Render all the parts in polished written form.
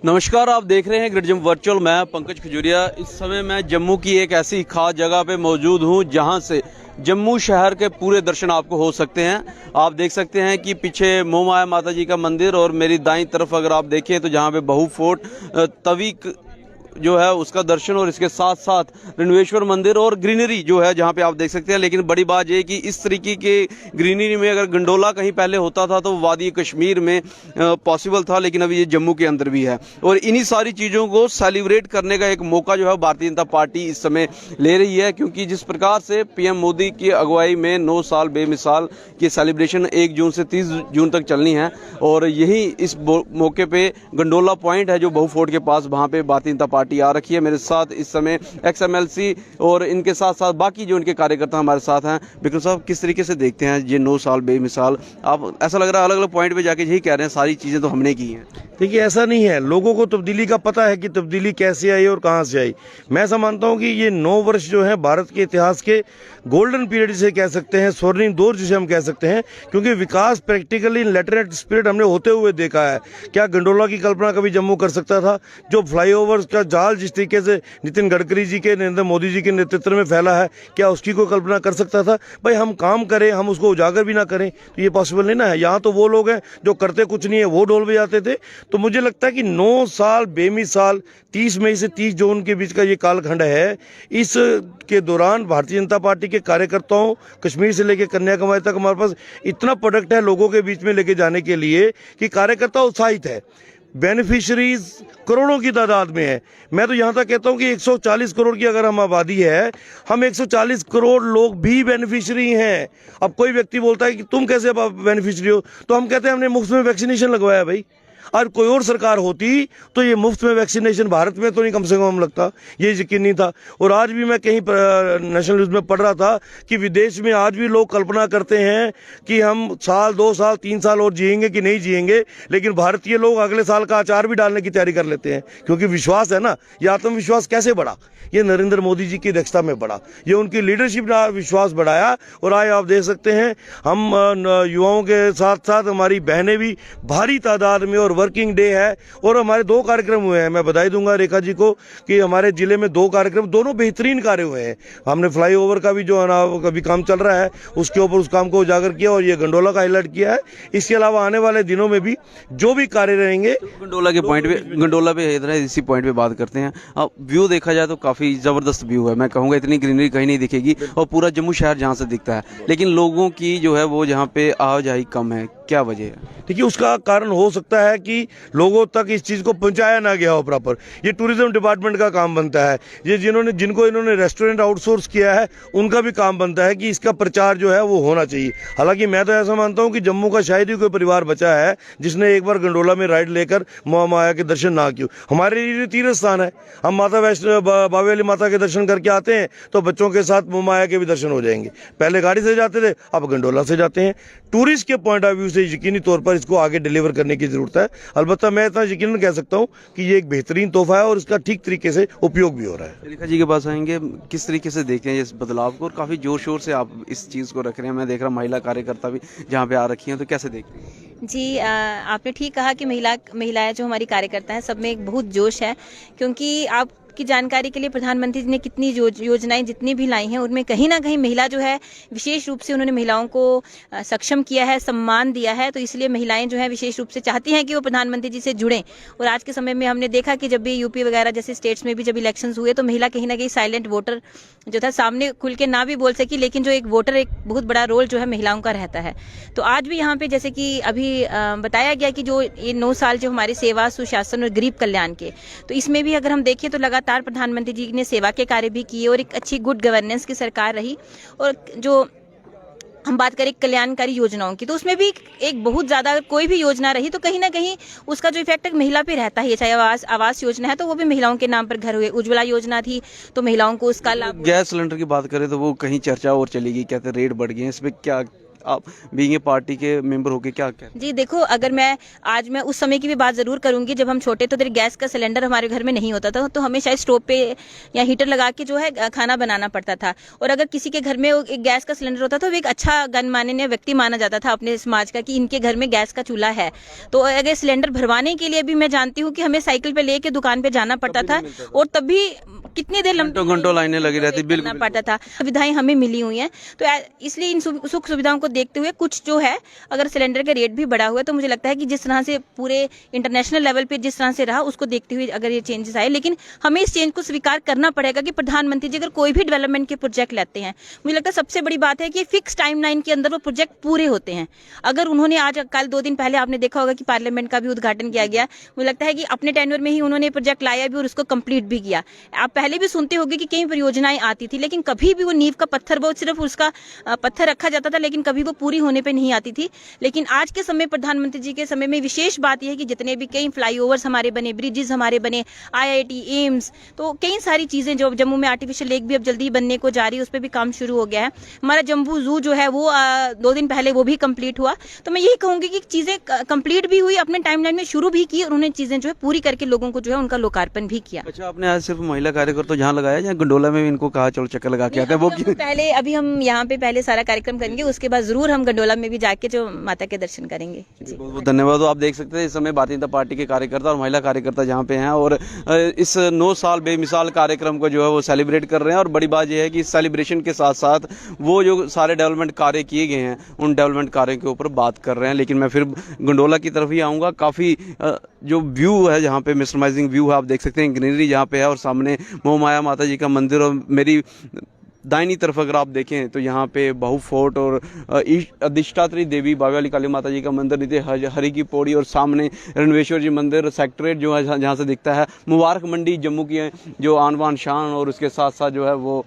नमस्कार, आप देख रहे हैं ग्रिड जिम वर्चुअल। मैं पंकज खजूरिया। इस समय मैं जम्मू की एक ऐसी खास जगह पे मौजूद हूं जहां से जम्मू शहर के पूरे दर्शन आपको हो सकते हैं। आप देख सकते हैं कि पीछे मोहमाया माता जी का मंदिर और मेरी दाईं तरफ अगर आप देखें तो जहां पे बहु फोर्ट तवीक जो है उसका दर्शन, और इसके साथ साथ रणवेश्वर मंदिर और ग्रीनरी जो है जहां पे आप देख सकते हैं। लेकिन बड़ी बात यह कि इस तरीके के ग्रीनरी में अगर गंडोला कहीं पहले होता था तो वादी कश्मीर में पॉसिबल था, लेकिन अभी ये जम्मू के अंदर भी है। और इन्हीं सारी चीज़ों को सेलिब्रेट करने का एक मौका जो है भारतीय जनता पार्टी इस समय ले रही है, क्योंकि जिस प्रकार से पीएम मोदी की अगुवाई में 9 साल बेमिसाल की सेलिब्रेशन 1 जून से 30 जून तक चलनी है। और यही इस मौके पे गंडोला पॉइंट है जो बहु फोर्ट के पास, वहाँ पे भारतीय जनता पार्टी आ रखी है। मेरे साथ इस समय XMLC और इनके साथ साथ बाकी जो इनके कार्यकर्ता हमारे साथ हैं। विक्रम साहब, किस तरीके से देखते हैं ये 9 साल बेमिसाल? आप ऐसा लग रहा है अलग अलग पॉइंट पे जाके यही कह रहे हैं सारी चीज़ें तो हमने की हैं। देखिए, ऐसा नहीं है। लोगों को तब्दीली का पता है कि तब्दीली कैसे आई और कहाँ से आई। मैं ऐसा मानता हूँ कि ये 9 वर्ष जो है भारत के इतिहास के गोल्डन पीरियड जिसे कह सकते हैं, स्वर्णिम दौर जिसे हम कह सकते हैं, क्योंकि विकास प्रैक्टिकली लेटरेट स्पिरिट हमने होते हुए देखा है। क्या गंडोला की कल्पना कभी जम्मू कर सकता था? जो फ्लाईओवर का जाल जिस तरीके से नितिन गडकरी जी के, नरेंद्र मोदी जी के नेतृत्व में फैला है, क्या उसकी कोई कल्पना कर सकता था? भाई, हम काम करें, हम उसको उजागर भी ना करें तो ये पॉसिबल नहीं ना है। यहाँ तो वो लोग हैं जो करते कुछ नहीं है, वो ढोल बजाते थे। तो मुझे लगता है कि 9 साल बेमिसाल 30 मई से 30 जून के बीच का ये कालखंड है। इस के दौरान भारतीय जनता पार्टी के कार्यकर्ताओं, कश्मीर से लेकर कन्याकुमारी तक हमारे पास इतना प्रोडक्ट है लोगों के बीच में लेके जाने के लिए कि कार्यकर्ता उत्साहित है। बेनिफिशरीज करोड़ों की तादाद में है। मैं तो यहाँ तक कहता हूँ कि 140 करोड़ की अगर हम आबादी है, हम 140 करोड़ लोग भी बेनिफिशरी हैं। अब कोई व्यक्ति बोलता है कि तुम कैसे बेनिफिशरी हो, तो हम कहते हैं हमने मुफ्त में वैक्सीनेशन लगवाया। भाई, और कोई और सरकार होती तो ये मुफ्त में वैक्सीनेशन भारत में तो नहीं कम से कम लगता, ये यकीन नहीं था। और आज भी मैं कहीं नेशनल न्यूज़ में पढ़ रहा था कि विदेश में आज भी लोग कल्पना करते हैं कि हम साल 2 साल 3 साल और जिएंगे कि नहीं जिएंगे, लेकिन भारतीय लोग अगले साल का अचार भी डालने की तैयारी कर लेते हैं, क्योंकि विश्वास है ना। ये आत्मविश्वास कैसे बढ़ा? ये नरेंद्र मोदी जी की अध्यक्षता में बढ़ा, ये उनकी लीडरशिप ने विश्वास बढ़ाया। और आज आप देख सकते हैं हम युवाओं के साथ साथ हमारी बहनें भी भारी तादाद में, और वर्किंग डे है। और हमारे 2 कार्यक्रम हुए हैं। मैं बधाई दूंगा रेखा जी को कि हमारे जिले में 2 कार्यक्रम, दोनों बेहतरीन कार्य हुए हैं। हमने फ्लाईओवर का भी जो कभी काम चल रहा है उसके ऊपर उस काम को उजागर किया, और ये गंडोला का हाईलाइट किया है। इसके अलावा आने वाले दिनों में भी जो भी कार्य रहेंगे। तो गंडोला के पॉइंट पे, गंडोला पे इधर इसी पॉइंट पे बात करते हैं। अब व्यू देखा जाए तो काफ़ी ज़बरदस्त व्यू है। मैं कहूँगा इतनी ग्रीनरी कहीं नहीं दिखेगी, और पूरा जम्मू शहर जहाँ से दिखता है। लेकिन लोगों की जो है वो जहाँ पे आवाजाही कम है, क्या वजह है? देखिए, उसका कारण हो सकता है कि लोगों तक इस चीज़ को पहुंचाया ना गया हो प्रॉपर। ये टूरिज्म डिपार्टमेंट का काम बनता है। ये जिनको इन्होंने रेस्टोरेंट आउटसोर्स किया है उनका भी काम बनता है कि इसका प्रचार जो है वो होना चाहिए। हालांकि मैं तो ऐसा मानता हूं कि जम्मू का शायद ही कोई परिवार बचा है जिसने एक बार गंडोला में राइड लेकर महामाया के दर्शन ना किए। हमारे लिए तीर्थ स्थान है। हम माता वैष्णो बावे वाली माता के दर्शन करके आते हैं तो बच्चों के साथ महामाया के भी दर्शन हो जाएंगे। पहले गाड़ी से जाते थे, अब गंडोला से जाते हैं। टूरिस्ट के पॉइंट ऑफ व्यू से यकीनी तौर पर इसको आगे डिलीवर करने की जरूरत है। अलबत्ता मैं इतना यकीनन कह सकता हूं कि ये एक बेहतरीन तोहफा है और इसका ठीक तरीके से उपयोग भी हो रहा है। रेखा जी के पास आएंगे, किस तरीके से देखते हैं इस बदलाव को? और काफ़ी जोर शोर से आप इस चीज़ को रख रहे हैं। मैं देख रहा हूँ महिला कार्यकर्ता भी जहाँ पे आ रखी हैं, तो कैसे देखते हैं? जी, आपने ठीक कहा कि महिलाएं जो हमारी कार्यकर्ता हैं, सब में एक बहुत जोश है। क्योंकि आप की जानकारी के लिए प्रधानमंत्री जी ने कितनी योजनाएं जितनी भी लाई हैं, उनमें कहीं ना कहीं महिला जो है विशेष रूप से उन्होंने महिलाओं को सक्षम किया है, सम्मान दिया है। तो इसलिए महिलाएं जो है विशेष रूप से चाहती हैं कि वो प्रधानमंत्री जी से जुड़ें। और आज के समय में हमने देखा कि जब भी यूपी वगैरह जैसे स्टेट्स में भी जब इलेक्शंस हुए तो महिला कहीं ना कहीं साइलेंट वोटर जो था, सामने खुल के ना भी बोल सकी, लेकिन जो एक वोटर, एक बहुत बड़ा रोल जो है महिलाओं का रहता है। तो आज भी यहाँ पे जैसे कि अभी बताया गया कि जो ये 9 साल जो हमारे सेवा, सुशासन और गरीब कल्याण के, तो इसमें भी अगर हम देखें तो लगातार प्रधानमंत्री जी ने सेवा के कार्य भी किए और एक अच्छी गुड गवर्नेंस की सरकार रही। और जो हम बात करें कल्याणकारी योजनाओं की, तो उसमें भी एक बहुत ज़्यादा कोई भी योजना रही तो कहीं ना कहीं उसका जो इफेक्ट महिला पे रहता है। चाहे आवास योजना है तो वो भी महिलाओं के नाम पर घर हुए, उज्ज्वला योजना थी तो महिलाओं को उसका लाभ। गैस सिलेंडर की बात करें तो वो कहीं चर्चा और चली गई, कहते रेट बढ़ गए, इसमें क्या आप बीइंग ए पार्टी के मेंबर होके क्या कहते जी देखो, अगर मैं आज मैं उस समय की भी बात ज़रूर करूंगी जब हम छोटे तो तेरे गैस का सिलेंडर हमारे घर में नहीं होता था, तो हमें शायद स्टोव पे या हीटर लगा के जो है खाना बनाना पड़ता था। और अगर किसी के घर में एक गैस का सिलेंडर होता तो वो एक अच्छा गणमान्य व्यक्ति माना जाता था अपने समाज का कि इनके घर में गैस का चूल्हा है। तो अगर सिलेंडर भरवाने के लिए भी मैं जानती हूँ कि हमें साइकिल पे लेके दुकान पे जाना पड़ता था, और तब भी कितनी देर घंटों लाइनें लगी रहती, करना पड़ता था। सुविधाएं हमें मिली हुई हैं, तो इसलिए इन सुख सुविधाओं को देखते हुए कुछ जो है, अगर सिलेंडर का रेट भी बढ़ा हुआ है तो मुझे लगता है कि जिस तरह से पूरे इंटरनेशनल लेवल पे जिस तरह से रहा उसको देखते हुए अगर ये चेंजेस आए, लेकिन हमें इस चेंज को स्वीकार करना पड़ेगा कि प्रधानमंत्री जी अगर कोई भी डेवलपमेंट के प्रोजेक्ट लेते हैं, मुझे लगता है सबसे बड़ी बात है कि फिक्स टाइमलाइन के अंदर वो प्रोजेक्ट पूरे होते हैं। अगर उन्होंने आज कल 2 दिन पहले आपने देखा होगा कि पार्लियामेंट का भी उद्घाटन किया गया, मुझे लगता है कि अपने टेन्योर में ही उन्होंने प्रोजेक्ट लाया भी और उसको कंप्लीट भी किया। आप पहले भी सुनते होंगे कि कई परियोजनाएं आती थी, लेकिन कभी भी वो नींव का पत्थर, वो सिर्फ उसका पत्थर रखा जाता था, लेकिन कभी वो पूरी होने पे नहीं आती थी। लेकिन आज के समय, प्रधानमंत्री जी के समय में विशेष बात यह है कि जितने भी कई फ्लाईओवर्स हमारे बने, ब्रिजेस हमारे बने, IIT, एम्स, तो कई सारी चीजें, जो जम्मू में आर्टिफिशियल लेक भी अब जल्दी बनने को जा रही है, उस पर भी काम शुरू हो गया है। हमारा जम्बू जू जो है वो 2 दिन पहले वो भी कंप्लीट हुआ। तो मैं यही कहूंगी कि चीजें कंप्लीट भी हुई, अपने टाइमलाइन में शुरू भी की, और उन्होंने चीजें जो है पूरी करके लोगों को जो है उनका लोकार्पण भी किया। अच्छा, आपने आज सिर्फ महिला कार्यकर्ता जहाँ लगाया, जहाँ गंडोला में भी इनको कहा चलो चक्कर लगा के आते हैं, वो पहले अभी हम यहाँ पे पहले सारा कार्यक्रम करेंगे, उसके बाद जरूर हम गंडोला में भी जाके जो माता के दर्शन करेंगे। जी बहुत बहुत धन्यवाद। आप देख सकते हैं इस समय भारतीय जनता पार्टी के कार्यकर्ता और महिला कार्यकर्ता जहाँ पे हैं, और इस 9 साल बेमिसाल कार्यक्रम को जो है वो सेलिब्रेट कर रहे हैं। और बड़ी बात यह है कि इस सेलिब्रेशन के साथ साथ वो जो सारे डेवलपमेंट कार्य किए गए हैं उन डेवलपमेंट कार्यों के ऊपर बात कर रहे हैं। लेकिन मैं फिर गंडोला की तरफ ही आऊँगा। काफ़ी जो व्यू है जहाँ पे मिसमराइजिंग व्यू है, आप देख सकते हैं ग्रीनरी जहाँ पे है, और सामने मोहमाया माता जी का मंदिर, और मेरी दाहिनी तरफ अगर आप देखें तो यहाँ पे बहु फोर्ट और अधिष्ठात्री देवी बागाली काली माता जी का मंदिर, नीचे हरी की पौड़ी, और सामने रणवेश्वर जी मंदिर, सेक्रेटरीट जो है जहाँ से दिखता है, मुबारक मंडी जम्मू की जो आन बान शान, और उसके साथ साथ जो है वो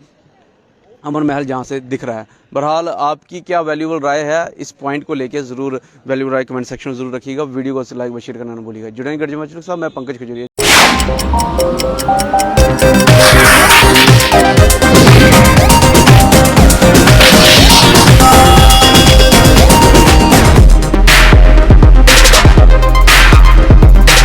अमर महल जहाँ से दिख रहा है। बहरहाल आपकी क्या वैल्यूबल राय है इस पॉइंट को लेके, ज़रूर वैल्यूबल राय कमेंट सेक्शन में ज़रूर रखिएगा। वीडियो को लाइक व शेयर करना ना भूलिएगा। जुड़ेंगे गर्जमा साहब, मैं पंकज खजूरिया।